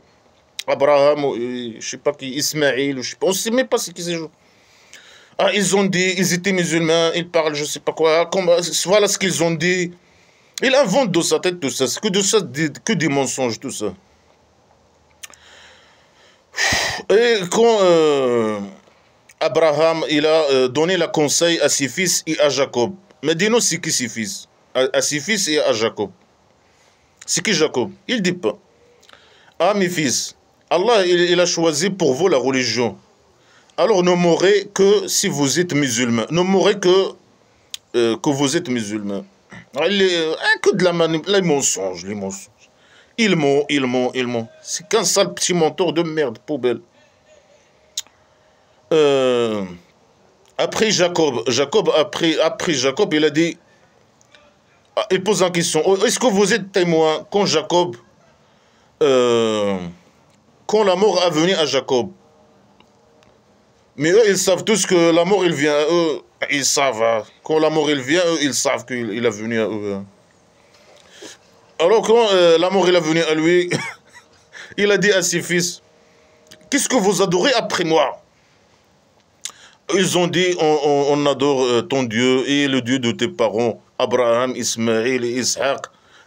Abraham, je sais pas qui, Ismaël, je sais pas. On ne sait même pas c'est qui ces gens. Ah, ils ont dit, ils étaient musulmans, ils parlent, je sais pas quoi, voilà ce qu'ils ont dit. Ils inventent de sa tête tout ça, c'est que des mensonges, tout ça. Et quand Abraham, il a donné le conseil à ses fils et à Jacob. Mais dis-nous c'est qui ses fils? À ses fils et à Jacob. C'est qui Jacob? Il ne dit pas. Ah mes fils, Allah il a choisi pour vous la religion. Alors ne mourrez que si vous êtes musulmans. Ne mourrez que vous êtes musulmans. Que de les mensonges, les mensonges. Il ment. C'est qu'un sale petit menteur de merde, poubelle. Après Jacob, après Jacob, il a dit, il pose une question. Est-ce que vous êtes témoin quand Jacob, quand la mort a venu à Jacob? Mais eux, ils savent tous que la mort, il vient à eux. Ils savent. Hein. Quand la mort, il vient, eux, ils savent qu'il est venu à eux. Hein. Alors, quand la mort, il est venu à lui, il a dit à ses fils, qu'est-ce que vous adorez après moi? Ils ont dit, on adore ton Dieu et le Dieu de tes parents, Abraham, Ismaël et Ishaq.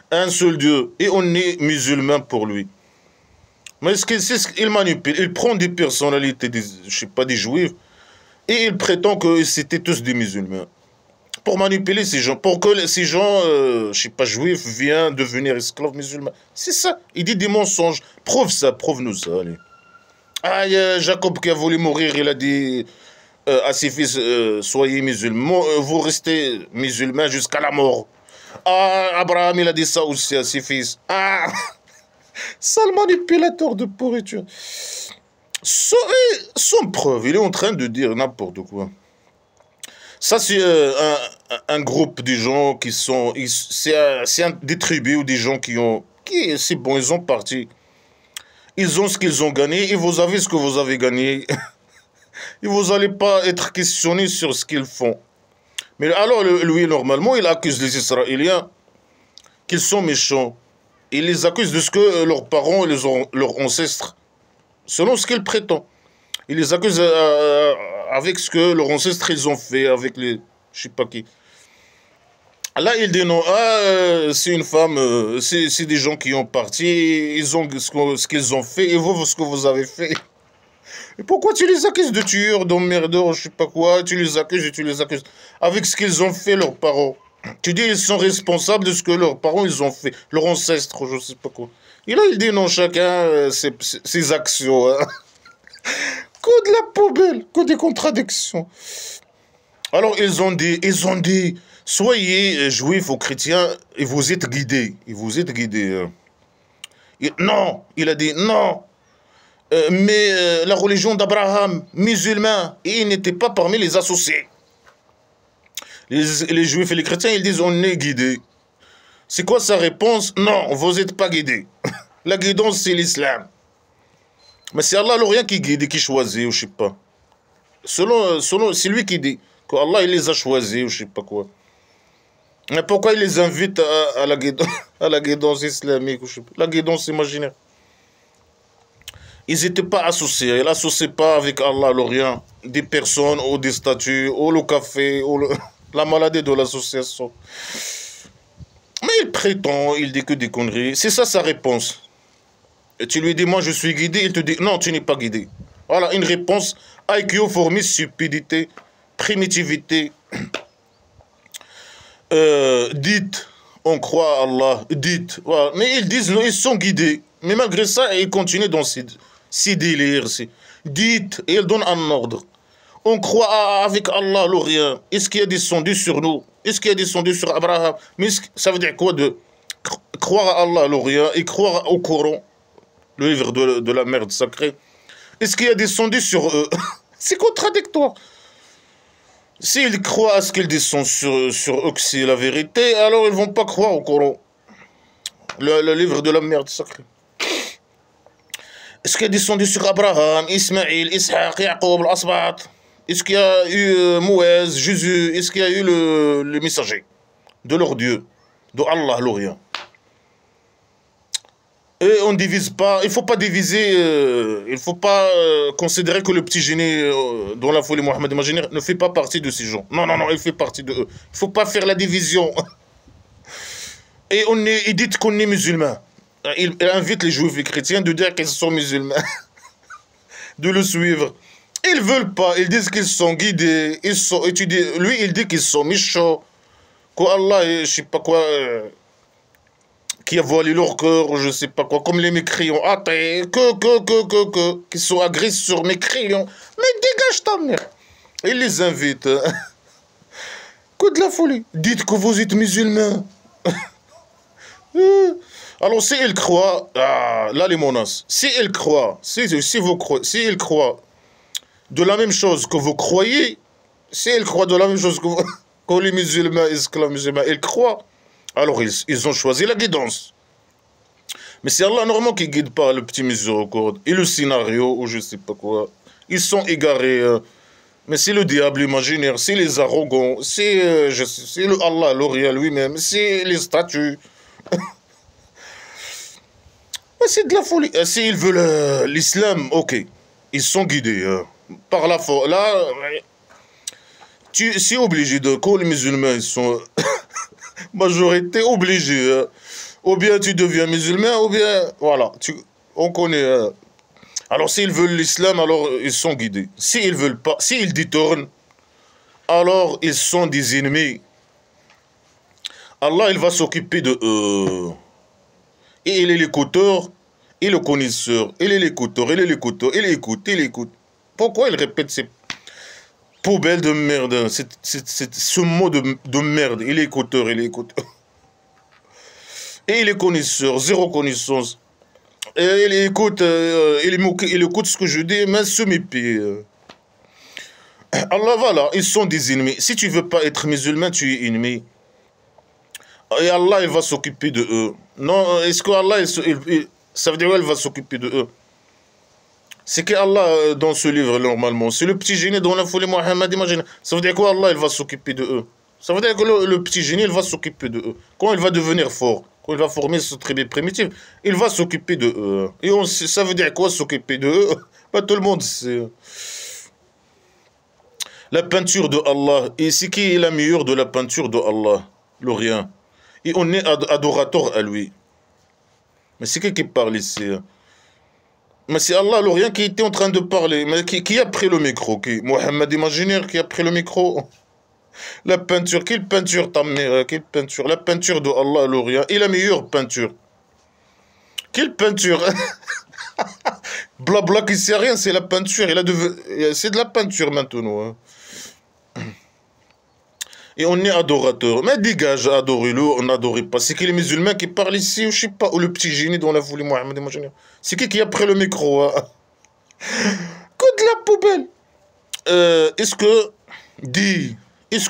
Un seul Dieu. Et on est musulmans pour lui. Mais c'est ce qu'il manipule. Il prend des personnalités, je sais pas, des juifs, et il prétend que c'était tous des musulmans. pour manipuler ces gens, pour que ces gens, je sais pas, juifs, viennent devenir esclaves musulmans. C'est ça. Il dit des mensonges. Prouve ça, prouve-nous ça. Allez. Ah, il y a Jacob qui a voulu mourir, il a dit à ses fils, soyez musulmans, vous restez musulmans jusqu'à la mort. Ah, Abraham, il a dit ça aussi à ses fils. Ah, sale manipulateur de pourriture. Sans preuve, il est en train de dire n'importe quoi. Ça, c'est un groupe de gens qui sont... C'est des tribus ou des gens qui ont... C'est bon, ils ont parti. Ils ont ce qu'ils ont gagné et vous avez ce que vous avez gagné. Et vous n'allez pas être questionné sur ce qu'ils font. Mais alors, lui, normalement, il accuse les Israéliens qu'ils sont méchants. Il les accuse de ce que leurs parents, leurs ancêtres, selon ce qu'ils prétendent. Il les accuse avec ce que leurs ancêtres ils ont fait, avec les... je sais pas qui. Là, il dit non, c'est une femme, c'est des gens qui ont parti, ils ont ce qu'ils ont fait, et vous, ce que vous avez fait. Et pourquoi tu les accuses de tueurs, d'emmerdeurs, je sais pas quoi, tu les accuses et tu les accuses avec ce qu'ils ont fait, leurs parents. Tu dis ils sont responsables de ce que leurs parents ils ont fait, leurs ancêtres, je sais pas quoi. Et là, il dit non, chacun ses actions. Hein. Que de la poubelle, que des contradictions. Alors, ils ont dit, soyez juifs ou chrétiens et vous êtes guidés. Et vous êtes guidés. Non, il a dit non. Mais la religion d'Abraham, musulman, et il n'était pas parmi les associés. Les juifs et les chrétiens, ils disent on est guidés. C'est quoi sa réponse? Non, vous n'êtes pas guidés. La guidance, c'est l'islam. Mais c'est Allah l'Orient qui guide et qui choisit, ou je sais pas. Selon c'est lui qui dit qu'Allah il les a choisis, ou je sais pas quoi. Mais pourquoi il les invite à la guidance islamique, ou je sais pas, la guidance imaginaire? Ils n'étaient pas associés, ils n'associaient pas avec Allah l'Orient des personnes ou des statuts, ou le café, ou la maladie de l'association. Mais il prétend, il dit que des conneries. C'est ça sa réponse. Et tu lui dis, moi je suis guidé, il te dit, non, tu n'es pas guidé. Voilà, une réponse IQ, formée, stupidité, primitivité. Dites, on croit à Allah, dites. Voilà. Mais ils disent, non, ils sont guidés. Mais malgré ça, ils continuent dans ces délires. Dites, et ils donnent un ordre. On croit avec Allah, l'Orient. Est-ce qu'il y a descendu sur nous? Est-ce qu'il y a descendu sur Abraham? Mais ça veut dire quoi de croire à Allah, l'Orient, et croire au Coran, le livre de la merde sacrée? Est-ce qu'il y a descendu sur eux? C'est contradictoire. S'ils croient à ce qu'il descend sur eux, que c'est la vérité, alors ils ne vont pas croire au Coran, le livre de la merde sacrée. Est-ce qu'il y a descendu sur Abraham, Ismaïl, Ishaq, Yaqub, l'Asbat? Est-ce qu'il y a eu Moïse, Jésus? Est-ce qu'il y a eu le messager de leur Dieu, de Allah, l'Orient? Et on ne divise pas, il ne faut pas diviser, il ne faut pas considérer que le petit génie dans la folie Mohammed imaginaire ne fait pas partie de ces gens. Non, non, non, il fait partie de eux. Il ne faut pas faire la division. Et il dit qu'on est musulman. Il invite les juifs et les chrétiens de dire qu'ils sont musulmans, de le suivre. Ils ne veulent pas, ils disent qu'ils sont guidés, ils sont étudiés. Lui, il dit qu'ils sont méchants, qu'Allah, je ne sais pas quoi... qui a voilé leur cœur, je sais pas quoi, comme les mécréants athées, qui sont agressés sur mécréants. Mais dégage ta mère. Il les invite. Que de la folie. Dites que vous êtes musulmans. Alors, si ils croient, là les menaces, si ils croient, si ils croient de la même chose que vous croyez, si ils croient de la même chose que les musulmans, esclaves musulmans, ils croient, alors ils ont choisi la guidance. Mais c'est Allah normalement qui guide pas le petit miséricorde. Et le scénario, ou je sais pas quoi. Ils sont égarés. Mais c'est le diable imaginaire, c'est les arrogants, c'est le Allah, l'Orient lui-même, c'est les statues. Mais c'est de la folie. S'ils veulent l'islam, ok. Ils sont guidés par la foi. Là, c'est obligé de... Quand les musulmans ils sont... majorité obligée. Ou bien tu deviens musulman, ou bien... Voilà, on connaît... Alors s'ils veulent l'islam, alors ils sont guidés. S'ils veulent pas, s'ils détournent, alors ils sont des ennemis Allah, il va s'occuper de eux. Et il est l'écouteur et le connaisseur. Il est l'écouteur, il est l'écouteur, il écoute, il écoute. Pourquoi il répète ces poubelles de merde, ce mot de merde? Il est écouteur, il est écouteur. Et il est connaisseur, zéro connaissance. Et il écoute, il écoute ce que je dis, mais se mépie. Allah, voilà, ils sont des ennemis. Si tu veux pas être musulman, tu es ennemi. Et Allah, il va s'occuper de eux. Non, est-ce que Allah, ça veut dire qu'il va s'occuper de eux? C'est qu'Allah, dans ce livre, normalement, c'est le petit génie dont la folie Mohammed imagine. Ça veut dire quoi, Allah, il va s'occuper de eux? Ça veut dire que le petit génie, il va s'occuper de eux. Quand il va devenir fort, quand il va former ce tribu primitif, il va s'occuper de eux. Et ça veut dire quoi, s'occuper de eux? Pas tout le monde sait. La peinture de Allah, et c'est qui est la meilleure de la peinture de Allah? Le rien. Et on est adorateur à lui. Mais c'est qui parle ici? Mais c'est Allah, le rien, qui était en train de parler. Mais qui a pris le micro? Mohammed Imaginaire qui a pris le micro? La peinture, quelle peinture ta mère? Quelle peinture? La peinture de Allah, le rien. Et la meilleure peinture. Quelle peinture? Blabla qui sait rien, c'est la peinture. C'est de la peinture maintenant. Hein. Et on est adorateur. Mais dégage, adorez-le, on n'adorait pas. C'est qui les musulmans qui parlent ici, ou je sais pas, ou le petit génie dont la folie Mohammed imaginaire. C'est qui a pris le micro? Hein? Que de la poubelle. Est-ce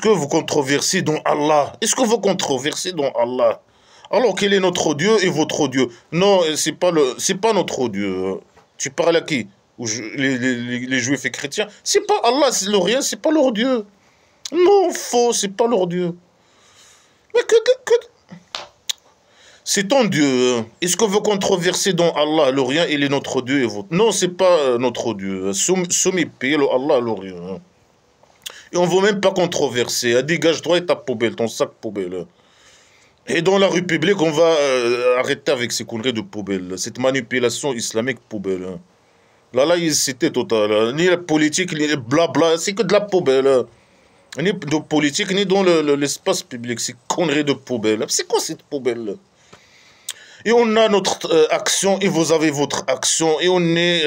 que vous controversez dans Allah? Est-ce que vous controversez dans Allah? Alors quel est notre Dieu et votre Dieu? Non, c'est pas notre Dieu. Tu parles à qui? Les juifs et chrétiens? C'est pas Allah, c'est le rien, c'est pas leur Dieu. Non, faux, c'est pas leur Dieu. Mais c'est ton Dieu. Est-ce que vous controversez dans Allah, le rien, il est notre Dieu et votre? Non, c'est pas notre Dieu. Soumis-payé, le Allah, le rien. Et on ne veut même pas controverser. Dégage-toi et ta poubelle, ton sac poubelle. Et dans la rue publique, on va arrêter avec ces conneries de poubelle. Cette manipulation islamique poubelle. La laïcité totale. Ni la politique, ni le blabla. C'est que de la poubelle. Ni de politique, ni dans l'espace public. C'est conneries de poubelle. C'est quoi cette poubelle? Et on a notre action et vous avez votre action. Et on est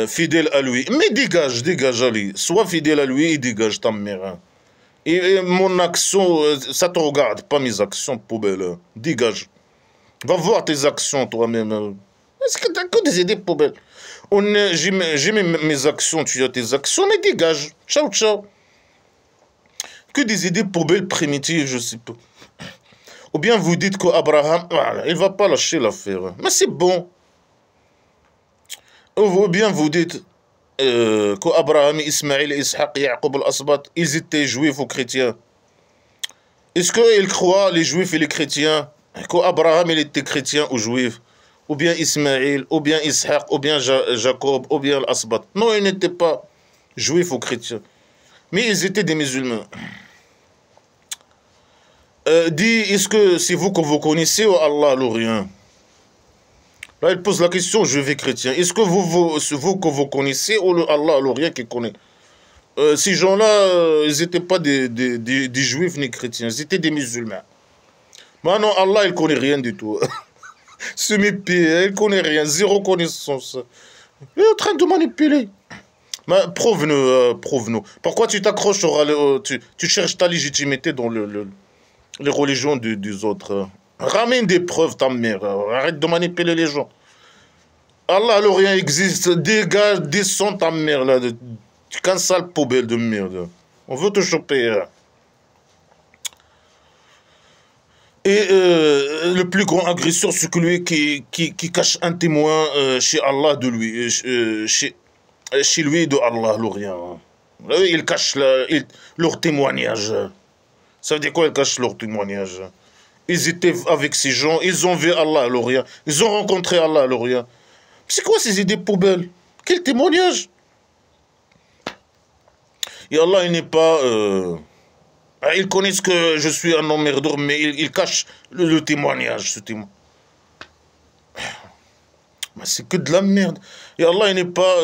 fidèle à lui. Mais dégage à lui. Sois fidèle à lui et dégage ta mère. Et mon action, ça te regarde, pas mes actions, poubelle. Dégage. Va voir tes actions toi-même. Est-ce que t'as que des idées poubelles? J'ai mes actions, tu as tes actions, mais dégage. Ciao, ciao. Que des idées poubelles primitives, je sais pas. Ou bien vous dites qu'Abraham, voilà, il va pas lâcher l'affaire. Mais c'est bon. Ou bien vous dites qu'Abraham, Ismaël, Ishaq, Yaqub, al-Asbat, ils étaient juifs ou chrétiens. Est-ce qu'ils croient, les juifs et les chrétiens, qu'Abraham, il était chrétien ou juif? Ou bien Ismaël, ou bien Ishaq, ou bien Jacob, ou bien al-Asbat? Non, ils n'étaient pas juifs ou chrétiens. Mais ils étaient des musulmans. Dis, est-ce que c'est vous que vous connaissez ou Allah, le rien? Là, il pose la question, je vais chrétien. Est-ce que vous que vous connaissez ou Allah, le rien qui connaît? Ces gens-là, ils n'étaient pas des juifs ni chrétiens, ils étaient des musulmans. Maintenant, Allah, il ne connaît rien du tout. Ce mépier, il ne connaît rien, zéro connaissance. Il est en train de manipuler. Mais prouve-nous. Pourquoi tu t'accroches tu cherches ta légitimité dans les religions des autres? Ramène des preuves, ta mère. Arrête de manipuler les gens. Allah, le rien existe. Dégage, descends ta mère, là. Qu'un sale poubelle de merde. On veut te choper. Et le plus grand agresseur, c'est celui qui cache un témoin chez Allah de lui. Chez lui de Allah, le rien. Il cache leur témoignage. Ça veut dire quoi, ils cachent leur témoignage? Ils étaient avec ces gens, ils ont vu Allah, le rien. Ils ont rencontré Allah, le rien. C'est quoi ces idées poubelles? Quel témoignage? Et Allah, il n'est pas... Ils connaissent que je suis un emmerdeur, mais ils cachent le témoignage, ce témoin. C'est que de la merde. Et Allah, il n'est pas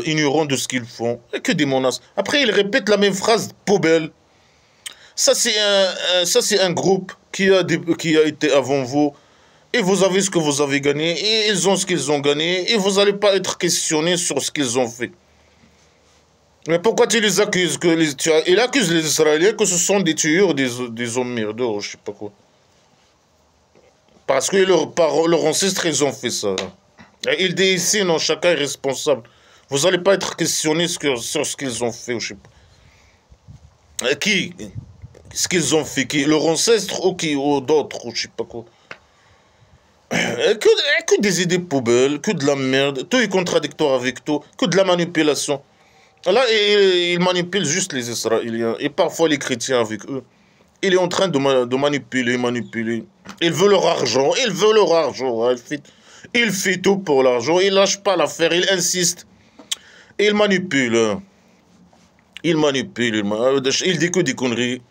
ignorant de ce qu'ils font. Et que des menaces. Après, ils répètent la même phrase poubelle. Ça, c'est un groupe qui a été avant vous. Et vous avez ce que vous avez gagné. Et ils ont ce qu'ils ont gagné. Et vous n'allez pas être questionné sur ce qu'ils ont fait. Mais pourquoi tu les accuses il accuse les Israéliens que ce sont des tueurs, des hommes merdeux, je sais pas quoi. Parce que leurs ancêtres, ils ont fait ça. Et il dit ici, non, chacun est responsable. Vous n'allez pas être questionné sur ce qu'ils ont fait, je sais pas. Qui? Ce qu'ils ont fait, qui? Leurs ancêtres ou d'autres, ou je sais pas quoi. Que des idées poubelles, que de la merde, tout est contradictoire avec tout, que de la manipulation. Là, il manipule juste les Israéliens et parfois les chrétiens avec eux. Il est en train de manipuler. Il veut leur argent, il veut leur argent. Il fait tout pour l'argent, il lâche pas l'affaire, il insiste. Il manipule. Il dit que des conneries.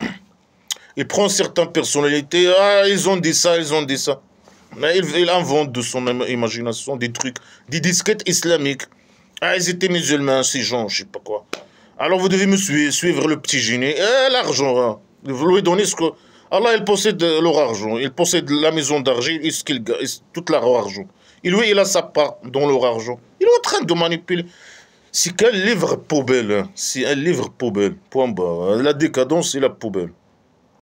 Il prend certaines personnalités, ah, ils ont dit ça, ils ont dit ça. Mais il invente de son imagination des trucs, des disquettes islamiques. Ah, ils étaient musulmans, ces gens, je sais pas quoi. Alors vous devez me suivre le petit génie. L'argent, hein. Vous lui donnez ce que... Allah, il possède leur argent. Il possède la maison d'argent et toute leur argent. Et lui, il a sa part dans leur argent. Il est en train de manipuler. C'est qu'un livre poubelle. Hein. C'est un livre poubelle. Point barre. La décadence et la poubelle.